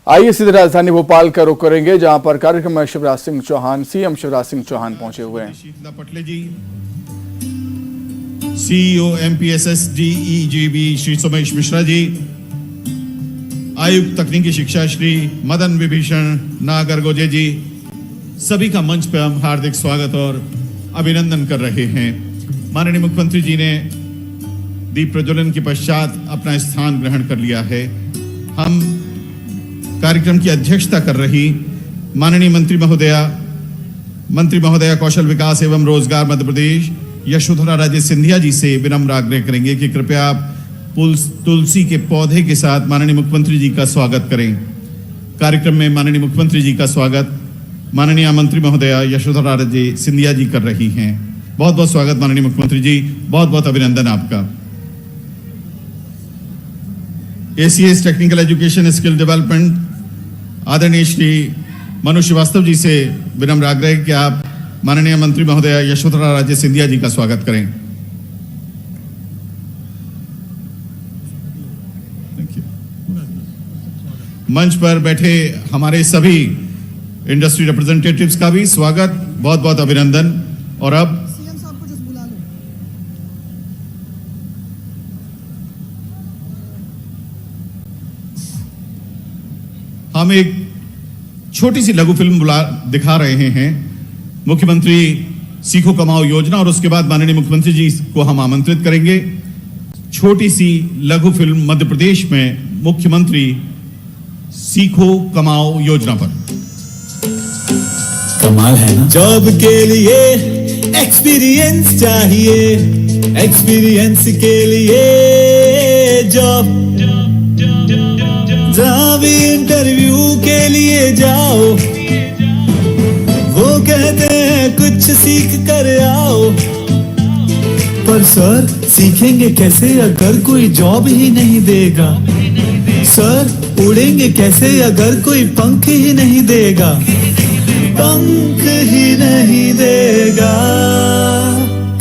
आइए सीधे राजधानी भोपाल का रुख करेंगे, जहां पर कार्यक्रम में शिवराज सिंह चौहान, सीएम शिवराज सिंह चौहान पहुंचे हुए हैं। शीतला पटले जी, सीईओ एमपीएसएस डीईजीबी श्री सोमेश मिश्रा जी, आयुक्त तकनीकी शिक्षा श्री मदन विभीषण नागरगोजे जी, सभी का मंच पर हम हार्दिक स्वागत और अभिनंदन कर रहे हैं। माननीय मुख्यमंत्री जी ने दीप प्रज्वलन के पश्चात अपना स्थान ग्रहण कर लिया है। हम कार्यक्रम की अध्यक्षता कर रही माननीय मंत्री महोदया कौशल विकास एवं रोजगार मध्य प्रदेश यशोधरा राजे सिंधिया जी से विनम्र आग्रह करेंगे कि कृपया आप तुलसी के पौधे के साथ माननीय मुख्यमंत्री जी का स्वागत करें। कार्यक्रम में माननीय मुख्यमंत्री जी का स्वागत माननीय मंत्री महोदया यशोधरा राजे सिंधिया जी कर रही हैं। बहुत बहुत स्वागत माननीय मुख्यमंत्री जी, बहुत बहुत अभिनंदन आपका। ACS technical education skill development आदरणीय श्री मनु श्रीवास्तव जी से विनम्र आग्रह कि आप माननीय मंत्री महोदया यशोधरा राजे सिंधिया जी का स्वागत करें। मंच पर बैठे हमारे सभी इंडस्ट्री रिप्रेजेंटेटिव्स का भी स्वागत, बहुत बहुत अभिनंदन। और अब हम एक छोटी सी लघु फिल्म दिखा रहे हैं, मुख्यमंत्री सीखो कमाओ योजना, और उसके बाद माननीय मुख्यमंत्री जी को हम आमंत्रित करेंगे। छोटी सी लघु फिल्म मध्य प्रदेश में मुख्यमंत्री सीखो कमाओ योजना पर। कमाल है ना। जॉब के लिए एक्सपीरियंस चाहिए, एक्सपीरियंस के लिए जॉब, जहां भी इंटरव्यू के लिए जाओ वो कहते हैं कुछ सीख कर आओ। पर सर सीखेंगे कैसे अगर कोई जॉब ही नहीं देगा? सर उड़ेंगे कैसे अगर कोई पंख ही नहीं देगा? पंख ही नहीं देगा।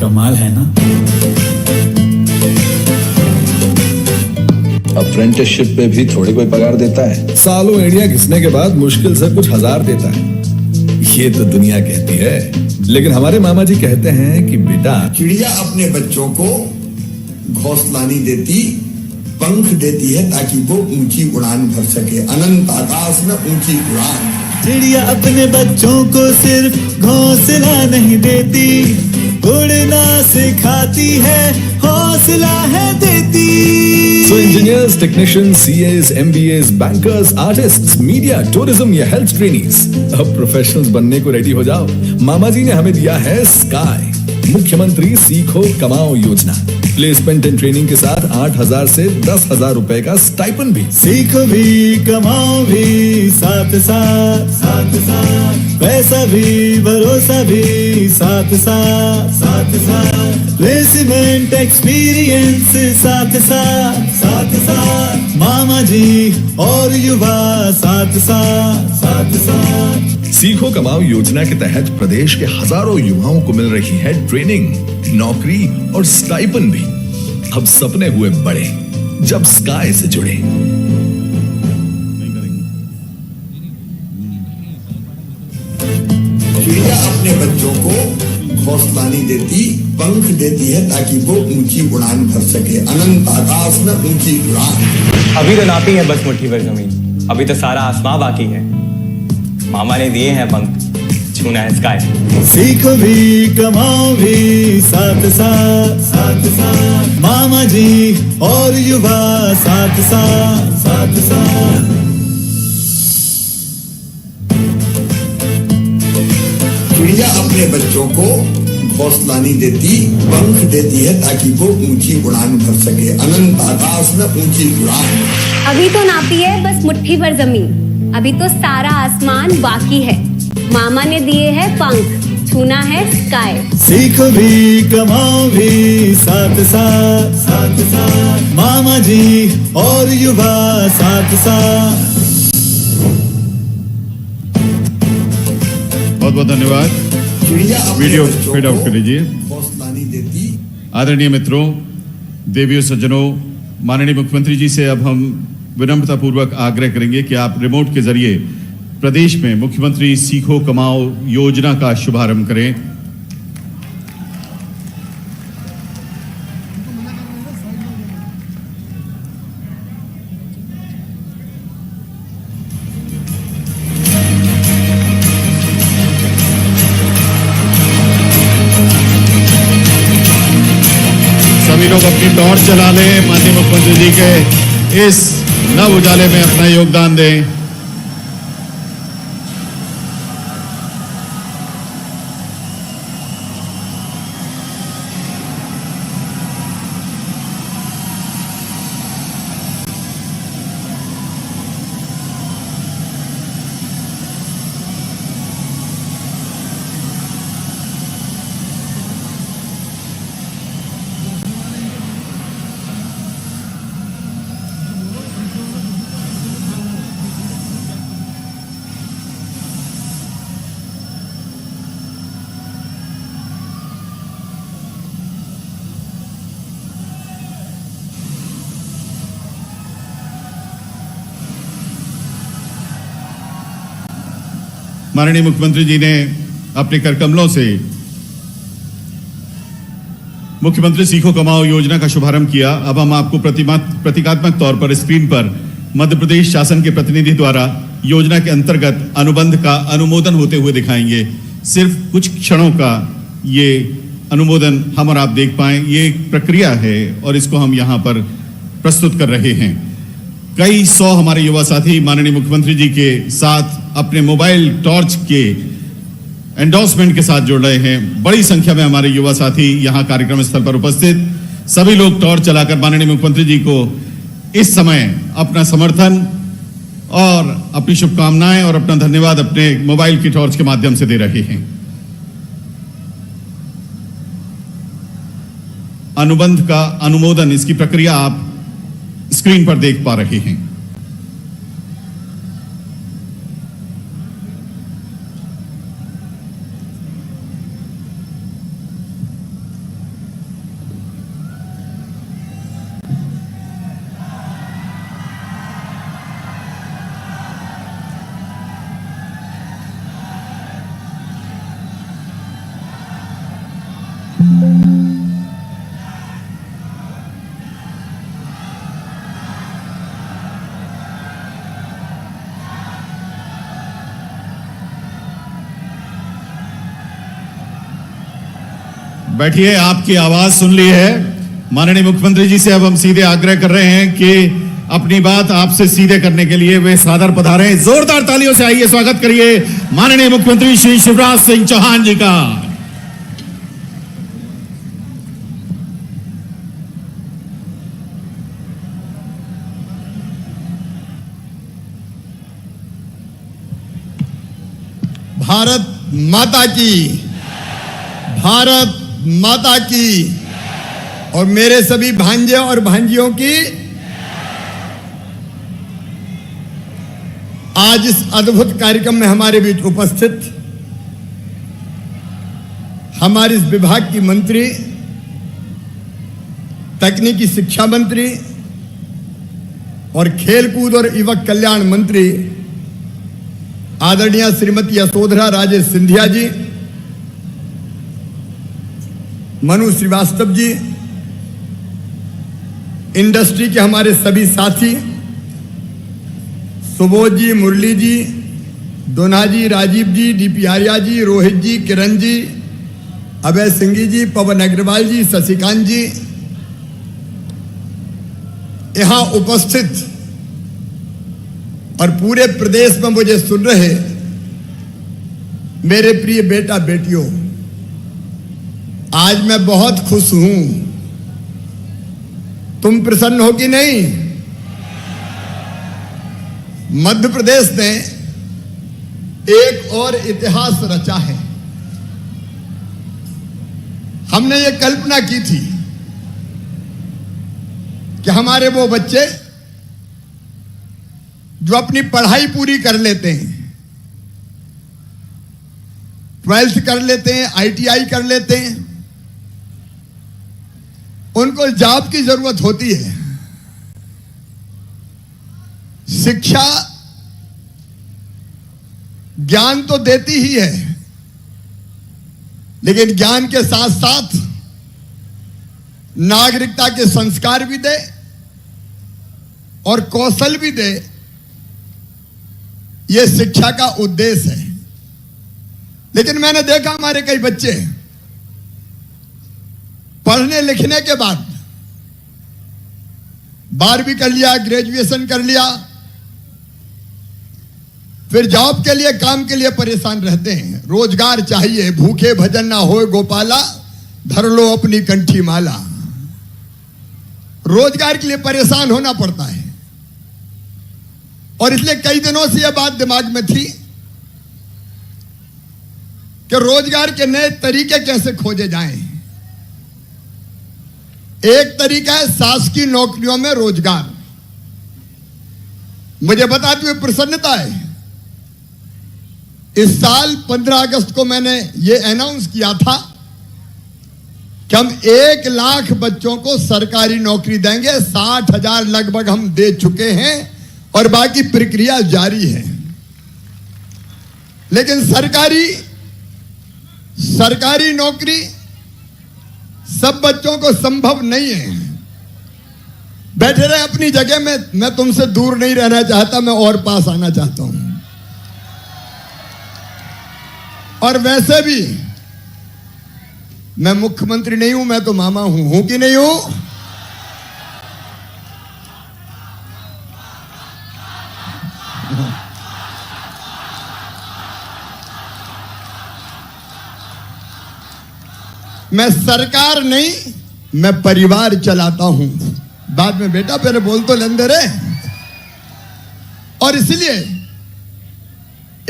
कमाल है ना। अप्रेंटिसशिप पे भी थोड़ी कोई पगार देता है। सालों एड़िया घिसने के बाद मुश्किल से कुछ हजार देता है, ये तो दुनिया कहती है। लेकिन हमारे मामा जी कहते हैं कि बेटा, चिड़िया अपने बच्चों को घोंसला नहीं देती, पंख देती है ताकि वो ऊंची उड़ान भर सके। अनंत आकाश में ऊंची उड़ान। चिड़िया अपने बच्चों को सिर्फ घोंसला नहीं देती, उड़ना सिखाती है, हौसला है देती। So engineers, technicians, CAs, MBAs, bankers, artists, media, tourism या health trainees, अब प्रोफेशनल्स बनने को रेडी हो जाओ। मामा जी ने हमें दिया है स्काई, मुख्यमंत्री सीखो कमाओ योजना। प्लेसमेंट एंड ट्रेनिंग के साथ 8,000 से 10,000 रुपए का स्टाइपेंड भी। सीखो भी कमाओ भी साथ साथ, साथ साथ पैसा भी भरोसा भी साथ साथ, साथ साथ प्लेसमेंट एक्सपीरियंस साथ साथ, साथ साथ मामा जी और युवा साथ साथ, साथ साथ। सीखो कमाओ योजना के तहत प्रदेश के हजारों युवाओं को मिल रही है ट्रेनिंग, नौकरी और स्टाइपेंड भी। अब सपने हुए बड़े जब स्काई से जुड़े। चिड़िया अपने बच्चों को घोंसला नहीं देती, पंख देती है ताकि वो ऊंची उड़ान भर सके। अनंत आकाश में ऊंची उड़ान। अभी तो नापी है बस मुट्ठी भर जमीन, अभी तो सारा आसमां बाकी है। मामा ने दिए हैं पंख, छूना है स्काई। सीखो भी कमाओ भी साथ साथ, साथ साथ मामा जी और युवा साथ साथ, साथ साथ। चिड़िया अपने बच्चों को घोंसला नहीं देती, पंख देती है ताकि वो ऊंची उड़ान भर सके। अनंत आकाश में ऊंची उड़ान। अभी तो नापी है बस मुट्ठी भर जमीन, अभी तो सारा आसमान बाकी है। मामा ने दिए हैं पंख, छूना है स्काई। सीखो भी कमाओ भी साथ साथ, साथ साथ मामा जी और युवा साथ साथ। बहुत बहुत धन्यवाद। वीडियो फेड आउट कर लीजिए। हौसला नहीं देती। आदरणीय मित्रों, देवियों, सज्जनों, माननीय मुख्यमंत्री जी से अब हम विनम्रतापूर्वक आग्रह करेंगे कि आप रिमोट के जरिए प्रदेश में मुख्यमंत्री सीखो कमाओ योजना का शुभारंभ करें। सभी लोग अपनी टॉर्च चला लें, माननीय मुख्यमंत्री जी के इस नव उजाले में अपना योगदान दें। माननीय मुख्यमंत्री जी ने अपने करकमलों से मुख्यमंत्री सीखो कमाओ योजना का शुभारंभ किया। अब हम आपको प्रतीकात्मक तौर पर स्क्रीन पर मध्य प्रदेश शासन के प्रतिनिधि द्वारा योजना के अंतर्गत अनुबंध का अनुमोदन होते हुए दिखाएंगे। सिर्फ कुछ क्षणों का ये अनुमोदन हम और आप देख पाएं। ये एक प्रक्रिया है और इसको हम यहाँ पर प्रस्तुत कर रहे हैं। कई सौ हमारे युवा साथी माननीय मुख्यमंत्री जी के साथ अपने मोबाइल टॉर्च के एंडोर्समेंट के साथ जुड़ रहे हैं। बड़ी संख्या में हमारे युवा साथी यहाँ कार्यक्रम स्थल पर उपस्थित। सभी लोग टॉर्च चलाकर माननीय मुख्यमंत्री जी को इस समय अपना समर्थन और अपनी शुभकामनाएं और अपना धन्यवाद अपने मोबाइल की टॉर्च के माध्यम से दे रहे हैं। अनुबंध का अनुमोदन, इसकी प्रक्रिया आप स्क्रीन पर देख पा रहे हैं। बैठिए, आपकी आवाज सुन ली है। माननीय मुख्यमंत्री जी से अब हम सीधे आग्रह कर रहे हैं कि अपनी बात आपसे सीधे करने के लिए वे सादर पधारे। जोरदार तालियों से आइए स्वागत करिए माननीय मुख्यमंत्री श्री शिवराज सिंह चौहान जी का। भारत माता की, भारत माता की और मेरे सभी भांजे और भांजियों की। आज इस अद्भुत कार्यक्रम में हमारे बीच उपस्थित हमारे इस विभाग की मंत्री, तकनीकी शिक्षा मंत्री और खेलकूद और युवक कल्याण मंत्री आदरणीय श्रीमती यशोधरा राजे सिंधिया जी, मनु श्रीवास्तव जी, इंडस्ट्री के हमारे सभी साथी सुबोध जी, मुरली जी, दोना जी, राजीव जी, डीपी आर्या जी, रोहित जी, किरण जी, अभय सिंह जी, पवन अग्रवाल जी, शशिकांत जी, यहां उपस्थित और पूरे प्रदेश में मुझे सुन रहे मेरे प्रिय बेटा बेटियों, आज मैं बहुत खुश हूं। तुम प्रसन्न हो कि नहीं? मध्य प्रदेश ने एक और इतिहास रचा है। हमने ये कल्पना की थी कि हमारे वो बच्चे जो अपनी पढ़ाई पूरी कर लेते हैं, 12th कर लेते हैं, ITI कर लेते हैं, उनको जॉब की जरूरत होती है। शिक्षा ज्ञान तो देती ही है, लेकिन ज्ञान के साथ साथ नागरिकता के संस्कार भी दे और कौशल भी दे। यह शिक्षा का उद्देश्य है। लेकिन मैंने देखा हमारे कई बच्चे पढ़ने लिखने के बाद 12वीं कर लिया, ग्रेजुएशन कर लिया, फिर जॉब के लिए, काम के लिए परेशान रहते हैं। रोजगार चाहिए, भूखे भजन ना होए गोपाला, धर लो अपनी कंठी माला। रोजगार के लिए परेशान होना पड़ता है। और इसलिए कई दिनों से यह बात दिमाग में थी कि रोजगार के नए तरीके कैसे खोजे जाएं। एक तरीका है शासकीय नौकरियों में रोजगार। मुझे बताते हुए प्रसन्नता है, इस साल 15 अगस्त को मैंने यह अनाउंस किया था कि हम 1 लाख बच्चों को सरकारी नौकरी देंगे। 60,000 लगभग हम दे चुके हैं और बाकी प्रक्रिया जारी है। लेकिन सरकारी नौकरी सब बच्चों को संभव नहीं है। बैठे रहे अपनी जगह में, मैं तुमसे दूर नहीं रहना चाहता, मैं और पास आना चाहता हूं। और वैसे भी मैं मुख्यमंत्री नहीं हूं, मैं तो मामा हूं कि नहीं हूं? मैं सरकार नहीं, मैं परिवार चलाता हूं। बाद में बेटा पहले बोल तो लेंदे रे। और इसलिए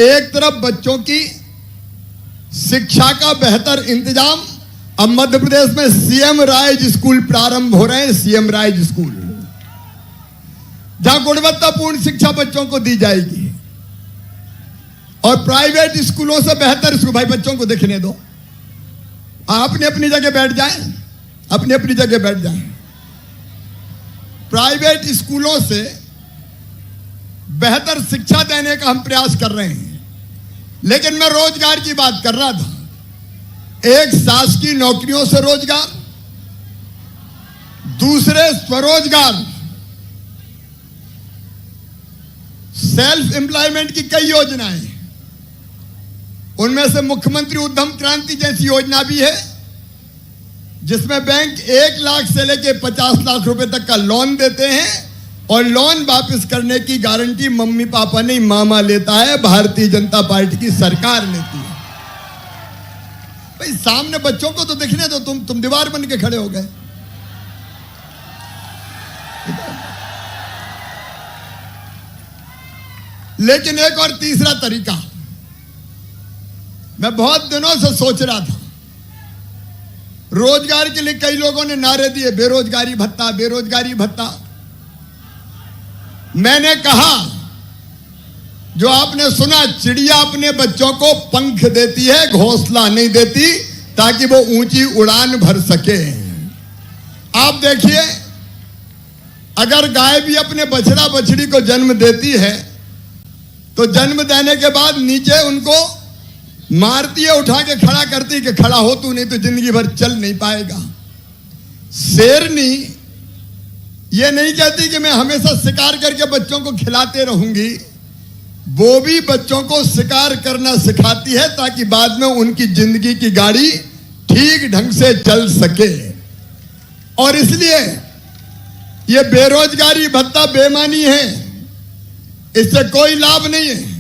एक तरफ बच्चों की शिक्षा का बेहतर इंतजाम, अब मध्य प्रदेश में सीएम राइज स्कूल प्रारंभ हो रहे हैं। सीएम राइज स्कूल, जहां गुणवत्तापूर्ण शिक्षा बच्चों को दी जाएगी। और प्राइवेट स्कूलों से बेहतर स्कूल, भाई बच्चों को दिखने दो, अपनी अपनी जगह बैठ जाएं, अपनी अपनी जगह बैठ जाएं। प्राइवेट स्कूलों से बेहतर शिक्षा देने का हम प्रयास कर रहे हैं। लेकिन मैं रोजगार की बात कर रहा था। एक शासकीय नौकरियों से रोजगार, दूसरे स्वरोजगार, सेल्फ एम्प्लॉयमेंट की कई योजनाएं। उनमें से मुख्यमंत्री उद्यम क्रांति जैसी योजना भी है, जिसमें बैंक 1 लाख से लेकर 50 लाख रुपए तक का लोन देते हैं और लोन वापस करने की गारंटी मम्मी पापा नहीं, मामा लेता है, भारतीय जनता पार्टी की सरकार लेती है। भाई सामने बच्चों को तो दिखने दो, तुम दीवार बन के खड़े हो गए। लेकिन एक और तीसरा तरीका मैं बहुत दिनों से सोच रहा था। रोजगार के लिए कई लोगों ने नारे दिए, बेरोजगारी भत्ता, बेरोजगारी भत्ता। मैंने कहा, जो आपने सुना, चिड़िया अपने बच्चों को पंख देती है, घोंसला नहीं देती, ताकि वो ऊंची उड़ान भर सके। आप देखिए, अगर गाय भी अपने बछड़ा बछड़ी को जन्म देती है तो जन्म देने के बाद नीचे उनको मारती है, उठा के खड़ा करती है कि खड़ा हो तू, नहीं तो जिंदगी भर चल नहीं पाएगा। शेरनी ये नहीं कहती कि मैं हमेशा शिकार करके बच्चों को खिलाते रहूंगी, वो भी बच्चों को शिकार करना सिखाती है ताकि बाद में उनकी जिंदगी की गाड़ी ठीक ढंग से चल सके। और इसलिए ये बेरोजगारी भत्ता बेईमानी है, इससे कोई लाभ नहीं है।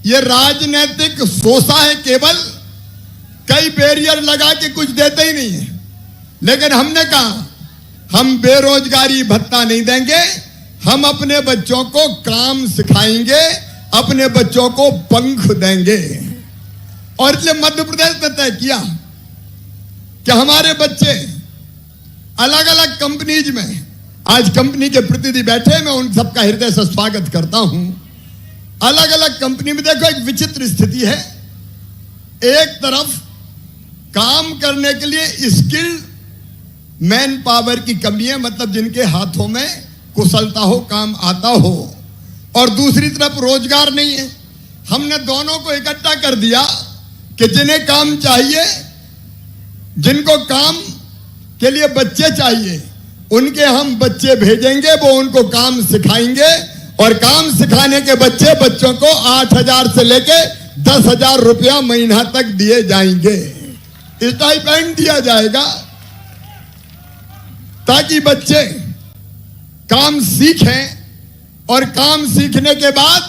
ये राजनीतिक सोसा है, केवल कई बैरियर लगा के कुछ देते ही नहीं है। लेकिन हमने कहा हम बेरोजगारी भत्ता नहीं देंगे, हम अपने बच्चों को काम सिखाएंगे, अपने बच्चों को पंख देंगे। और इसलिए मध्य प्रदेश ने तय किया कि हमारे बच्चे अलग अलग कंपनीज में, आज कंपनी के प्रतिनिधि बैठे, मैं उन सबका हृदय से स्वागत करता हूं। अलग अलग कंपनी में देखो एक विचित्र स्थिति है। एक तरफ काम करने के लिए स्किल्ड मैन पावर की कमी है, मतलब जिनके हाथों में कुशलता हो, काम आता हो। और दूसरी तरफ रोजगार नहीं है। हमने दोनों को इकट्ठा कर दिया कि जिन्हें काम चाहिए, जिनको काम के लिए बच्चे चाहिए, उनके हम बच्चे भेजेंगे, वो उनको काम सिखाएंगे और काम सिखाने के बच्चों को 8,000 से लेके 10,000 रुपया महीना तक दिए जाएंगे। स्टाइपेंड दिया जाएगा ताकि बच्चे काम सीखें और काम सीखने के बाद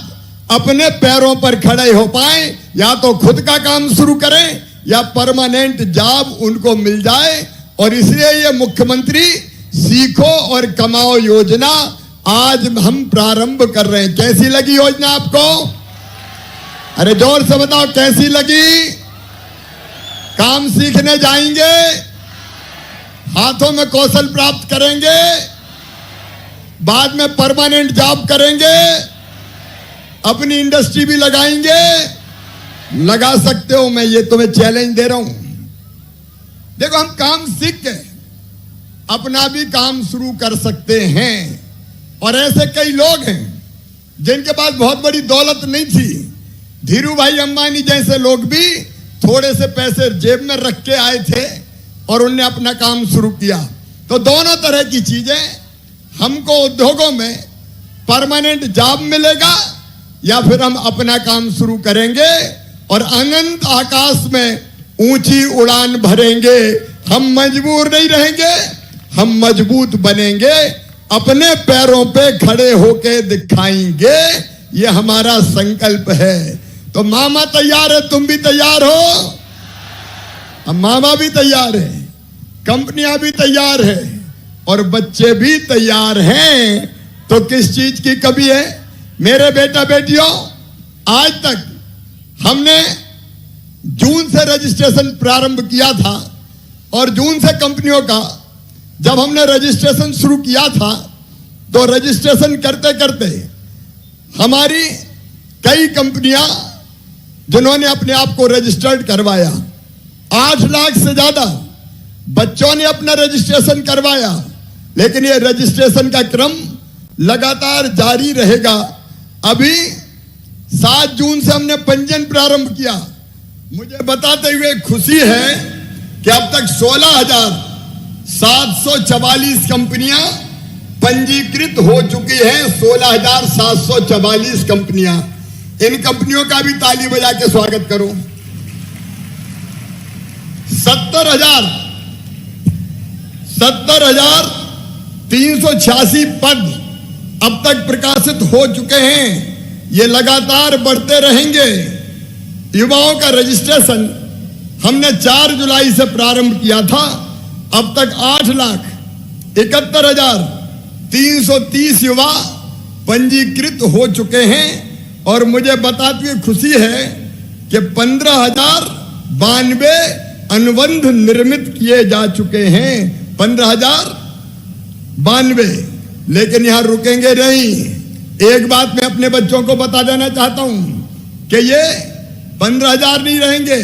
अपने पैरों पर खड़े हो पाए, या तो खुद का काम शुरू करें या परमानेंट जॉब उनको मिल जाए। और इसलिए ये मुख्यमंत्री सीखो और कमाओ योजना आज हम प्रारंभ कर रहे हैं। कैसी लगी योजना आपको? अरे जोर से बताओ कैसी लगी? काम सीखने जाएंगे, हाथों में कौशल प्राप्त करेंगे, बाद में परमानेंट जॉब करेंगे, अपनी इंडस्ट्री भी लगाएंगे। लगा सकते हो, मैं ये तुम्हें चैलेंज दे रहा हूं। देखो, हम काम सीख के अपना भी काम शुरू कर सकते हैं। और ऐसे कई लोग हैं जिनके पास बहुत बड़ी दौलत नहीं थी। धीरू भाई अंबानी जैसे लोग भी थोड़े से पैसे जेब में रख के आए थे और उनने अपना काम शुरू किया। तो दोनों तरह की चीजें, हमको उद्योगों में परमानेंट जॉब मिलेगा या फिर हम अपना काम शुरू करेंगे और अनंत आकाश में ऊंची उड़ान भरेंगे। हम मजबूर नहीं रहेंगे, हम मजबूत बनेंगे, अपने पैरों पे खड़े होके दिखाएंगे। ये हमारा संकल्प है। तो मामा तैयार है, तुम भी तैयार हो? अब मामा भी तैयार है, कंपनियां भी तैयार है और बच्चे भी तैयार हैं। तो किस चीज की कमी है? मेरे बेटा बेटियों, आज तक हमने जून से रजिस्ट्रेशन प्रारंभ किया था और जून से कंपनियों का जब हमने रजिस्ट्रेशन शुरू किया था तो रजिस्ट्रेशन करते करते हमारी कई कंपनियां जिन्होंने अपने आप को रजिस्टर्ड करवाया, 8 लाख से ज्यादा बच्चों ने अपना रजिस्ट्रेशन करवाया। लेकिन ये रजिस्ट्रेशन का क्रम लगातार जारी रहेगा। अभी 7 जून से हमने पंजीयन प्रारंभ किया। मुझे बताते हुए खुशी है कि अब तक 16,744 कंपनियां पंजीकृत हो चुकी हैं। 16,744 कंपनियां। इन कंपनियों का भी ताली बजा के स्वागत करो। 70,386 पद अब तक प्रकाशित हो चुके हैं। ये लगातार बढ़ते रहेंगे। युवाओं का रजिस्ट्रेशन हमने 4 जुलाई से प्रारंभ किया था। अब तक 8,71,330 युवा पंजीकृत हो चुके हैं। और मुझे बताते हुए खुशी है कि 15,092 अनुबंध निर्मित किए जा चुके हैं। 15,092। लेकिन यहां रुकेंगे नहीं। एक बात मैं अपने बच्चों को बता देना चाहता हूं कि ये 15,000 नहीं रहेंगे।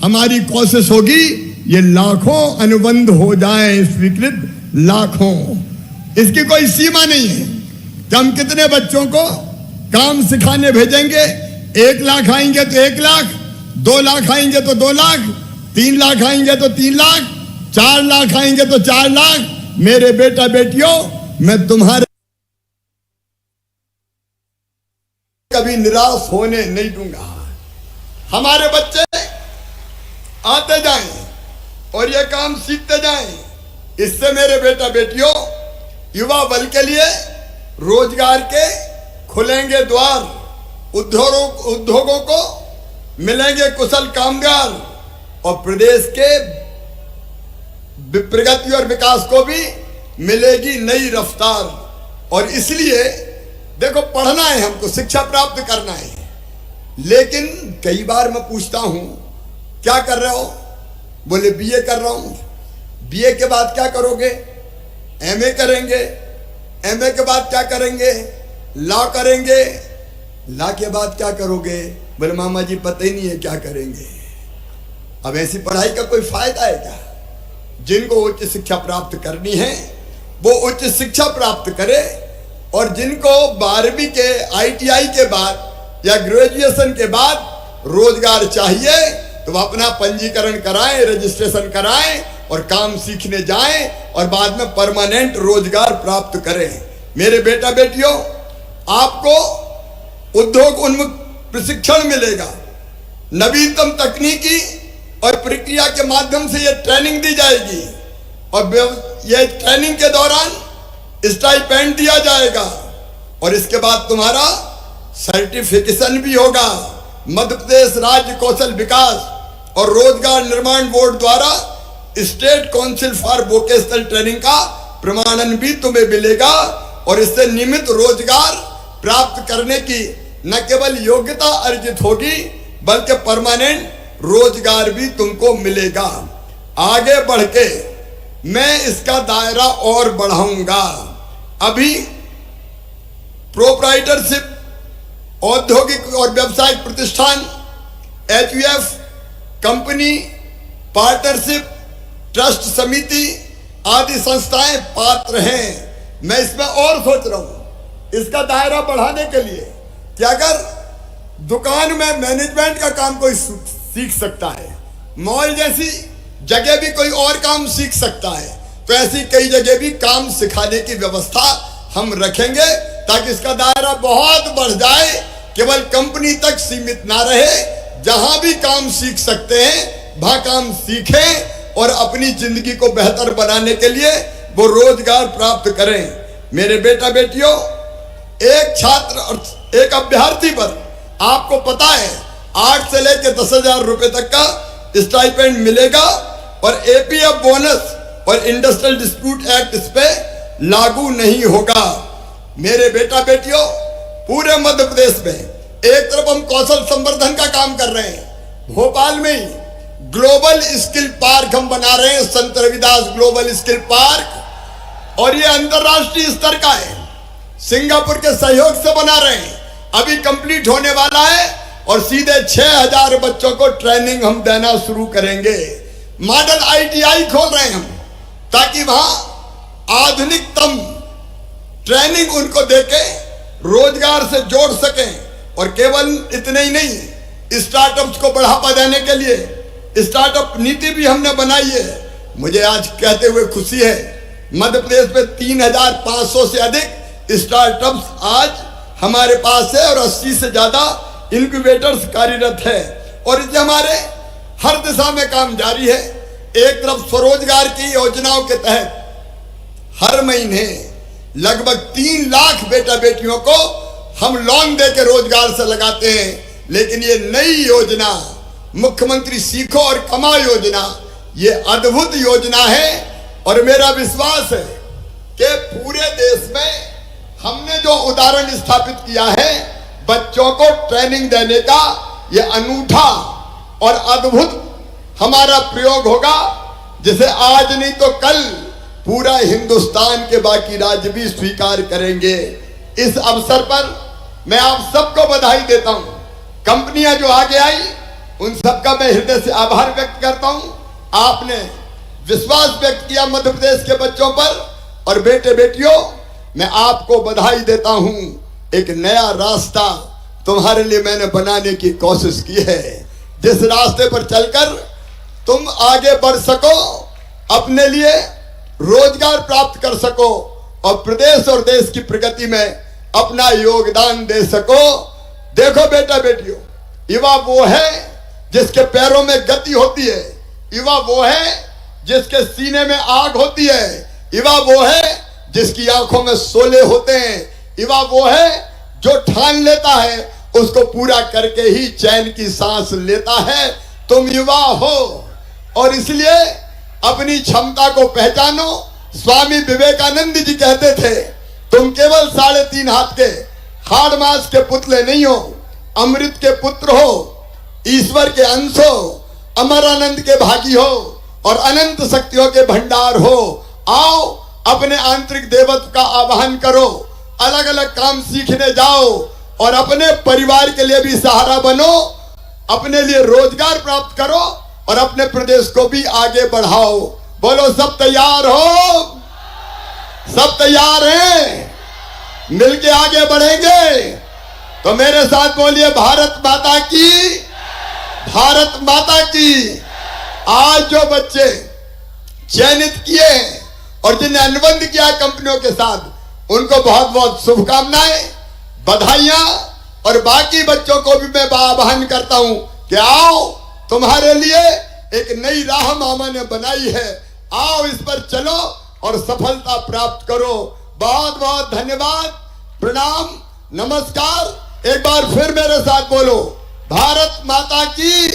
हमारी कोशिश होगी ये लाखों अनुबंध हो जाए स्वीकृत, लाखों। इसकी कोई सीमा नहीं है कि हम कितने बच्चों को काम सिखाने भेजेंगे। 1 लाख आएंगे तो 1 लाख, 2 लाख आएंगे तो 2 लाख, 3 लाख आएंगे तो 3 लाख, 4 लाख आएंगे तो 4 लाख। मेरे बेटा बेटियों, मैं तुम्हारे कभी निराश होने नहीं दूंगा। हमारे बच्चे आते जाएं और ये काम सीखते जाएं। इससे मेरे बेटा बेटियों, युवा बल के लिए रोजगार के खुलेंगे द्वार। उद्योगों को मिलेंगे कुशल कामगार और प्रदेश के प्रगति और विकास को भी मिलेगी नई रफ्तार। और इसलिए देखो, पढ़ना है हमको, शिक्षा प्राप्त करना है। लेकिन कई बार मैं पूछता हूं, क्या कर रहे हो? बोले बीए कर रहा हूं। बीए के बाद क्या करोगे? एमए करेंगे। एमए के बाद क्या करेंगे? लॉ करेंगे। लॉ के बाद क्या करोगे? बोले मामा जी पता ही नहीं है क्या करेंगे। अब ऐसी पढ़ाई का कोई फायदा है क्या? जिनको उच्च शिक्षा प्राप्त करनी है वो उच्च शिक्षा प्राप्त करे और जिनको 12वीं के ITI के बाद या ग्रेजुएशन के बाद रोजगार चाहिए तो वह अपना पंजीकरण कराएं, रजिस्ट्रेशन कराएं और काम सीखने जाएं और बाद में परमानेंट रोजगार प्राप्त करें। मेरे बेटा बेटियों, आपको उद्योग उन्मुख प्रशिक्षण मिलेगा, नवीनतम तकनीकी और प्रक्रिया के माध्यम से यह ट्रेनिंग दी जाएगी और यह ट्रेनिंग के दौरान स्टाइपेंड दिया जाएगा और इसके बाद तुम्हारा सर्टिफिकेशन भी होगा। मध्य प्रदेश राज्य कौशल विकास और रोजगार निर्माण बोर्ड द्वारा state council for vocational training का प्रमाणन भी तुम्हें मिलेगा और इससे नियमित रोजगार प्राप्त करने की न केवल योग्यता अर्जित होगी बल्कि परमानेंट रोजगार भी तुमको मिलेगा। आगे बढ़ के मैं इसका दायरा और बढ़ाऊंगा। अभी प्रोप्राइटरशिप, औद्योगिक और व्यावसायिक प्रतिष्ठान, HUF, कंपनी, पार्टनरशिप, ट्रस्ट समिति आदि संस्थाएं पात्र हैं। मैं इसमें और सोच रहा हूं इसका दायरा बढ़ाने के लिए कि अगर दुकान में मैनेजमेंट का काम कोई सीख सकता है, मॉल जैसी जगह भी कोई और काम सीख सकता है, तो ऐसी कई जगह भी काम सिखाने की व्यवस्था हम रखेंगे ताकि इसका दायरा बहुत बढ़ जाए, केवल कंपनी तक सीमित ना रहे। जहां भी काम सीख सकते हैं वहां काम सीखें और अपनी जिंदगी को बेहतर बनाने के लिए वो रोजगार प्राप्त करें। मेरे बेटा बेटियों, एक छात्र और एक अभ्यर्थी पर आपको पता है 8 से लेकर 10,000 रुपए तक का स्टाइपेंड मिलेगा और APF बोनस और इंडस्ट्रियल डिस्प्यूट एक्ट इस पे लागू नहीं होगा। मेरे बेटा बेटियों, पूरे मध्य प्रदेश में एक तरफ हम कौशल संवर्धन का काम कर रहे हैं, भोपाल में ही ग्लोबल स्किल पार्क हम बना रहे हैं, संत रविदास ग्लोबल स्किल पार्क, और ये अंतरराष्ट्रीय स्तर का है, सिंगापुर के सहयोग से बना रहे हैं। अभी कंप्लीट होने वाला है और सीधे 6,000 बच्चों को ट्रेनिंग हम देना शुरू करेंगे। मॉडल ITI खोल रहे हैं हम ताकि वहां आधुनिकतम ट्रेनिंग उनको देके रोजगार से जोड़ सकें। और केवल इतने ही नहीं, स्टार्टअप्स को बढ़ावा देने के लिए स्टार्टअप नीति भी हमने बनाई है। मुझे आज कहते हुए खुशी है, मध्य प्रदेश में 3,500 से अधिक स्टार्टअप्स आज हमारे पास है और 80 से ज्यादा इंक्यूबेटर्स कार्यरत है और इससे हमारे हर दिशा में काम जारी है। एक तरफ स्वरोजगार की योजनाओं के तहत हर महीने लगभग 3 लाख बेटा बेटियों को हम लोन देकर रोजगार से लगाते हैं, लेकिन ये नई योजना मुख्यमंत्री सीखो और कमाओ योजना, ये अद्भुत योजना है और मेरा विश्वास है कि पूरे देश में हमने जो उदाहरण स्थापित किया है बच्चों को ट्रेनिंग देने का, ये अनूठा और अद्भुत हमारा प्रयोग होगा, जिसे आज नहीं तो कल पूरा हिंदुस्तान के बाकी राज्य भी स्वीकार करेंगे। इस अवसर पर मैं आप सबको बधाई देता हूं। कंपनियां जो आगे आई उन सबका मैं हृदय से आभार व्यक्त करता हूं। आपने विश्वास व्यक्त किया मध्य प्रदेश के बच्चों पर और बेटे बेटियों, मैं आपको बधाई देता हूं। एक नया रास्ता तुम्हारे लिए मैंने बनाने की कोशिश की है, जिस रास्ते पर चलकर तुम आगे बढ़ सको, अपने लिए रोजगार प्राप्त कर सको और प्रदेश और देश की प्रगति में अपना योगदान दे सको। देखो बेटा बेटियों, युवा वो है जिसके पैरों में गति होती है, युवा वो है जिसके सीने में आग होती है, युवा वो है जिसकी आंखों में शोले होते हैं, युवा वो है जो ठान लेता है उसको पूरा करके ही चैन की सांस लेता है। तुम युवा हो और इसलिए अपनी क्षमता को पहचानो। स्वामी विवेकानंद जी कहते थे, तुम केवल 3.5 हाथ के हाड़ मांस के पुतले नहीं हो, अमृत के पुत्र हो, ईश्वर के अंश हो, अमरानंद के भागी हो और अनंत शक्तियों के भंडार हो। आओ अपने आंतरिक देवत्व का आवाहन करो, अलग अलग काम सीखने जाओ और अपने परिवार के लिए भी सहारा बनो, अपने लिए रोजगार प्राप्त करो और अपने प्रदेश को भी आगे बढ़ाओ। बोलो सब तैयार हो? सब तैयार हैं? मिलके आगे बढ़ेंगे। तो मेरे साथ बोलिए भारत माता की, भारत माता की। आज जो बच्चे चयनित किए और जिन्हें अनुबंध किया कंपनियों के साथ, उनको बहुत बहुत शुभकामनाएं, बधाइयां। और बाकी बच्चों को भी मैं आह्वान करता हूं कि आओ, तुम्हारे लिए एक नई राह मामा ने बनाई है, आओ इस पर चलो और सफलता प्राप्त करो। बहुत बहुत धन्यवाद, प्रणाम, नमस्कार। एक बार फिर मेरे साथ बोलो, भारत माता की,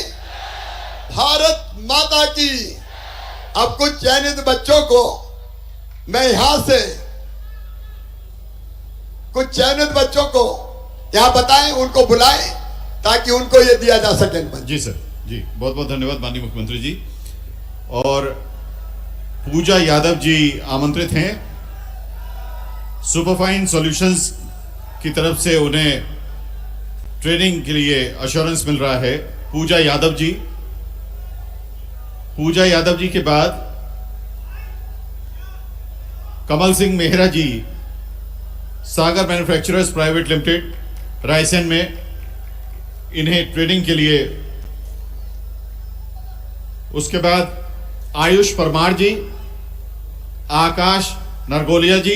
भारत माता की। अब कुछ चयनित बच्चों को मैं यहां से, कुछ चयनित बच्चों को यहां बताएं, उनको बुलाएं ताकि उनको ये दिया जा सके। जी सर, जी बहुत बहुत धन्यवाद माननीय मुख्यमंत्री जी। और पूजा यादव जी आमंत्रित हैं। सुपरफाइन सॉल्यूशंस की तरफ से उन्हें ट्रेनिंग के लिए अश्योरेंस मिल रहा है। पूजा यादव जी, पूजा यादव जी के बाद कमल सिंह मेहरा जी, सागर मैन्युफैक्चरर्स प्राइवेट लिमिटेड रायसेन में, इन्हें ट्रेनिंग के लिए। उसके बाद आयुष परमार जी, आकाश नरगोलिया जी,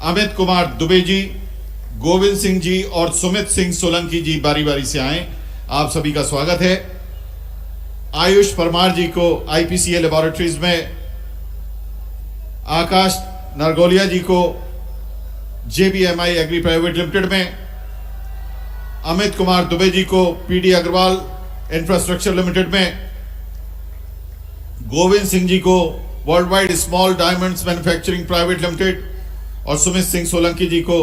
अमित कुमार दुबे जी, गोविंद सिंह जी और सुमित सिंह सोलंकी जी बारी बारी से आए। आप सभी का स्वागत है। आयुष परमार जी को आईपीसीए लेबोरेटरीज में, आकाश नरगोलिया जी को जेबीएमआई एग्री प्राइवेट लिमिटेड में, अमित कुमार दुबे जी को पीडी अग्रवाल इंफ्रास्ट्रक्चर लिमिटेड में, गोविंद सिंह जी को world wide small diamonds manufacturing private limited और सुमित सिंह सोलंकी जी को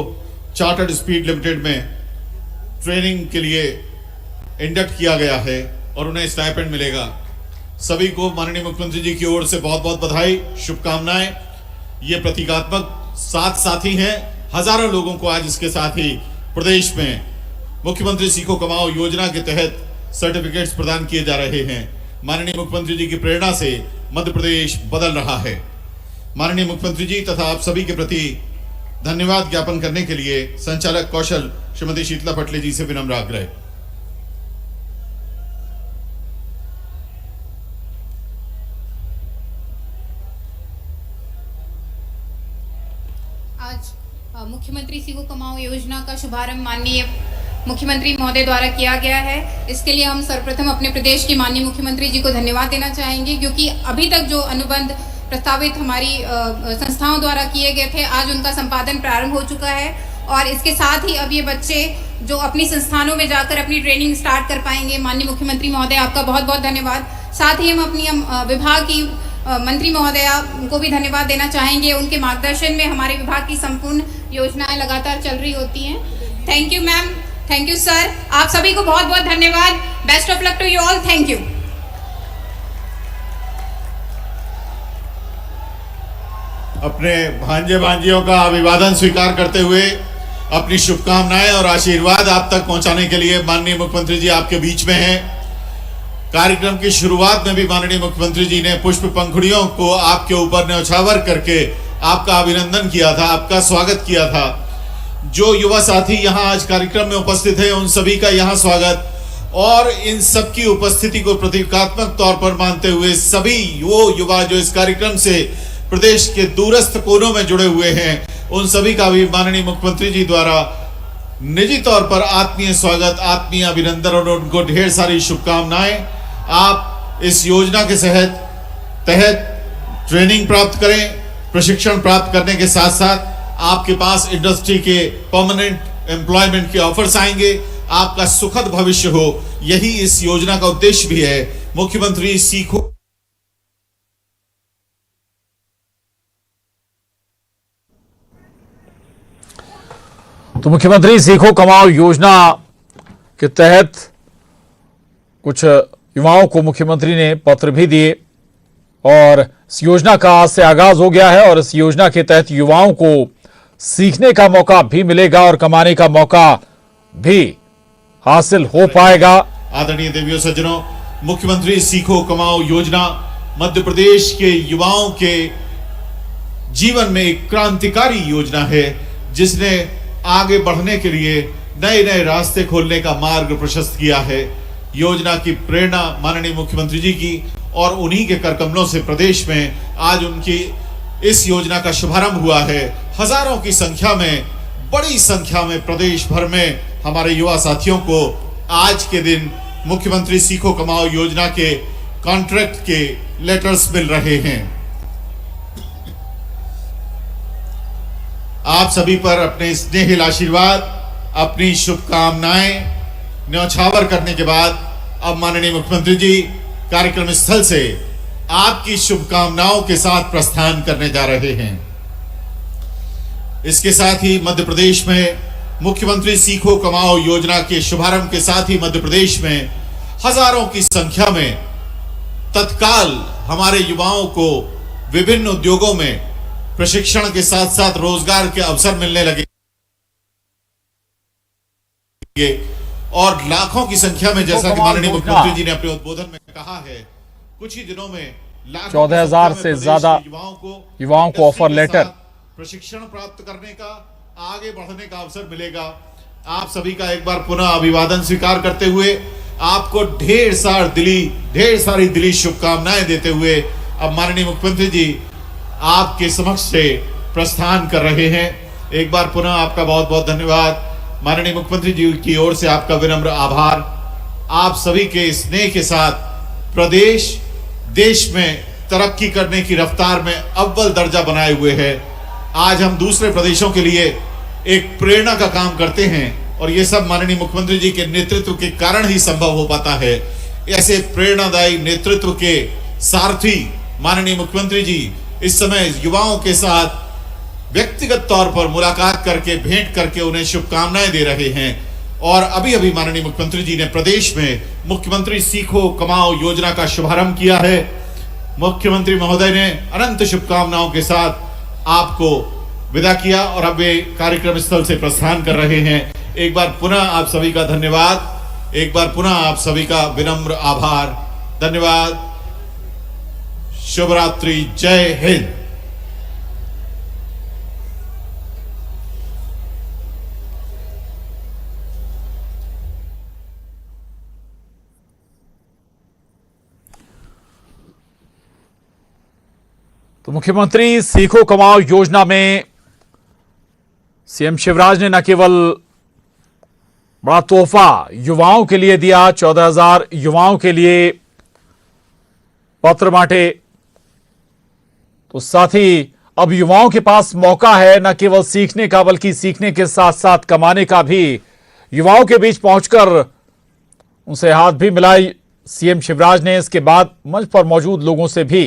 चार्टर्ड स्पीड लिमिटेड में ट्रेनिंग के लिए इंडक्ट किया गया है और उन्हें स्टाइपेंड मिलेगा। सभी को माननीय मुख्यमंत्री जी की ओर से बहुत बहुत बधाई, शुभकामनाएं। ये प्रतीकात्मक साथ साथी हैं। हजारों लोगों को आज इसके साथ ही प्रदेश में मुख्यमंत्री सीखो कमाओ योजना के तहत सर्टिफिकेट्स प्रदान किए जा रहे हैं। माननीय मुख्यमंत्री जी की प्रेरणा से मध्य प्रदेश बदल रहा है। माननीय मुख्यमंत्री जी तथा आप सभी के प्रति धन्यवाद ज्ञापन करने के लिए संचालक कौशल श्रीमती शीतला पटले जी से विनम्र आग्रह। आज मुख्यमंत्री सीखो कमाओ योजना का शुभारंभ माननीय मुख्यमंत्री महोदय द्वारा किया गया है। इसके लिए हम सर्वप्रथम अपने प्रदेश के माननीय मुख्यमंत्री जी को धन्यवाद देना चाहेंगे, क्योंकि अभी तक जो अनुबंध प्रस्तावित हमारी संस्थाओं द्वारा किए गए थे, आज उनका संपादन प्रारंभ हो चुका है। और इसके साथ ही अब ये बच्चे जो अपनी संस्थानों में जाकर अपनी ट्रेनिंग स्टार्ट कर पाएंगे। माननीय मुख्यमंत्री महोदय, आपका बहुत बहुत धन्यवाद। साथ ही हम अपनी विभाग की मंत्री महोदया को भी धन्यवाद देना चाहेंगे। उनके मार्गदर्शन में हमारे विभाग की संपूर्ण योजनाएं लगातार चल रही होती हैं। Thank you ma'am, thank you sir, आप सभी को बहुत बहुत धन्यवाद। Best of luck to you all, thank you. अपने भांजे भांजियों का अभिवादन स्वीकार करते हुए अपनी शुभकामनाएं और आशीर्वाद आप तक पहुंचाने के लिए माननीय मुख्यमंत्री जी आपके बीच में हैं। कार्यक्रम की शुरुआत में भी माननीय मुख्यमंत्री जी ने पुष्प पंखुड़ियों को आपके ऊपर न्यौछावर करके आपका अभिनंदन किया था, आपका स्वागत किया था। जो युवा साथी यहाँ आज कार्यक्रम में उपस्थित हैं, उन सभी का यहाँ स्वागत। और इन सबकी उपस्थिति को प्रतीकात्मक तौर पर मानते हुए सभी वो युवा जो इस कार्यक्रम से प्रदेश के दूरस्थ कोनों में जुड़े हुए हैं, उन सभी का भी माननीय मुख्यमंत्री जी द्वारा निजी तौर पर आत्मीय स्वागत, आत्मीय अभिनंदन और उनको ढेर सारी शुभकामनाएं। आप इस योजना के तहत ट्रेनिंग प्राप्त करें, प्रशिक्षण प्राप्त करने के साथ साथ आपके पास इंडस्ट्री के परमानेंट एम्प्लॉयमेंट के ऑफर्स आएंगे, आपका सुखद भविष्य हो, यही इस योजना का उद्देश्य भी है। मुख्यमंत्री सीखो तो मुख्यमंत्री सीखो कमाओ योजना के तहत कुछ युवाओं को मुख्यमंत्री ने पत्र भी दिए और इस योजना का आज से आगाज हो गया है। और इस योजना के तहत युवाओं को सीखने का मौका भी मिलेगा और कमाने का मौका भी हासिल हो पाएगा। आदरणीय देवियों सज्जनों, मुख्यमंत्री सीखो कमाओ योजना मध्य प्रदेश के युवाओं के जीवन में एक क्रांतिकारी योजना है, जिसने आगे बढ़ने के लिए नए नए रास्ते खोलने का मार्ग प्रशस्त किया है। योजना की प्रेरणा माननीय मुख्यमंत्री जी की और उन्हीं के करकमलों से प्रदेश में आज उनकी इस योजना का शुभारंभ हुआ है। हजारों की संख्या में, बड़ी संख्या में प्रदेश भर में हमारे युवा साथियों को आज के दिन मुख्यमंत्री सीखो कमाओ योजना के कॉन्ट्रैक्ट के लेटर्स मिल रहे हैं। आप सभी पर अपने स्नेहिल आशीर्वाद, अपनी शुभकामनाएं न्यौछावर करने के बाद अब माननीय मुख्यमंत्री जी कार्यक्रम स्थल से आपकी शुभकामनाओं के साथ प्रस्थान करने जा रहे हैं। इसके साथ ही मध्य प्रदेश में मुख्यमंत्री सीखो कमाओ योजना के शुभारंभ के साथ ही मध्य प्रदेश में हजारों की संख्या में तत्काल हमारे युवाओं को विभिन्न उद्योगों में प्रशिक्षण के साथ साथ रोजगार के अवसर मिलने लगे और लाखों की संख्या में, जैसा कि माननीय मुख्यमंत्री जी ने अपने उद्बोधन में कहा है, कुछ ही दिनों में 14,000 से ज्यादा युवाओं को ऑफर लेटर, प्रशिक्षण प्राप्त करने का, आगे बढ़ने का अवसर मिलेगा। आप सभी का एक बार पुनः अभिवादन स्वीकार करते हुए आपको ढेर सारी दिली शुभकामनाएं देते हुए अब माननीय मुख्यमंत्री जी आपके समक्ष से प्रस्थान कर रहे हैं। एक बार पुनः आपका बहुत बहुत धन्यवाद। माननीय मुख्यमंत्री जी की ओर से आपका विनम्र आभार। आप सभी के स्नेह के साथ प्रदेश देश में तरक्की करने की रफ्तार में अव्वल दर्जा बनाए हुए है। आज हम दूसरे प्रदेशों के लिए एक प्रेरणा का काम करते हैं और ये सब माननीय मुख्यमंत्री जी के नेतृत्व के कारण ही संभव हो पाता है। ऐसे प्रेरणादायी नेतृत्व के सारथी माननीय मुख्यमंत्री जी इस समय युवाओं के साथ व्यक्तिगत तौर पर मुलाकात करके, भेंट करके उन्हें शुभकामनाएं दे रहे हैं। और अभी अभी माननीय मुख्यमंत्री जी ने प्रदेश में मुख्यमंत्री सीखो कमाओ योजना का शुभारंभ किया है। मुख्यमंत्री महोदय ने अनंत शुभकामनाओं के साथ आपको विदा किया और अब वे कार्यक्रम स्थल से प्रस्थान कर रहे हैं। एक बार पुनः आप सभी का धन्यवाद, एक बार पुनः आप सभी का विनम्र आभार। धन्यवाद। शुभ रात्रि। जय हिंद। तो मुख्यमंत्री सीखो कमाओ योजना में सीएम शिवराज ने न केवल बड़ा तोहफा युवाओं के लिए दिया, 14,000 युवाओं के लिए पत्र बांटे, तो साथ ही अब युवाओं के पास मौका है न केवल सीखने का बल्कि सीखने के साथ साथ कमाने का भी। युवाओं के बीच पहुंचकर उनसे हाथ भी मिलाई सीएम शिवराज ने। इसके बाद मंच पर मौजूद लोगों से भी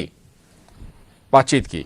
बातचीत की।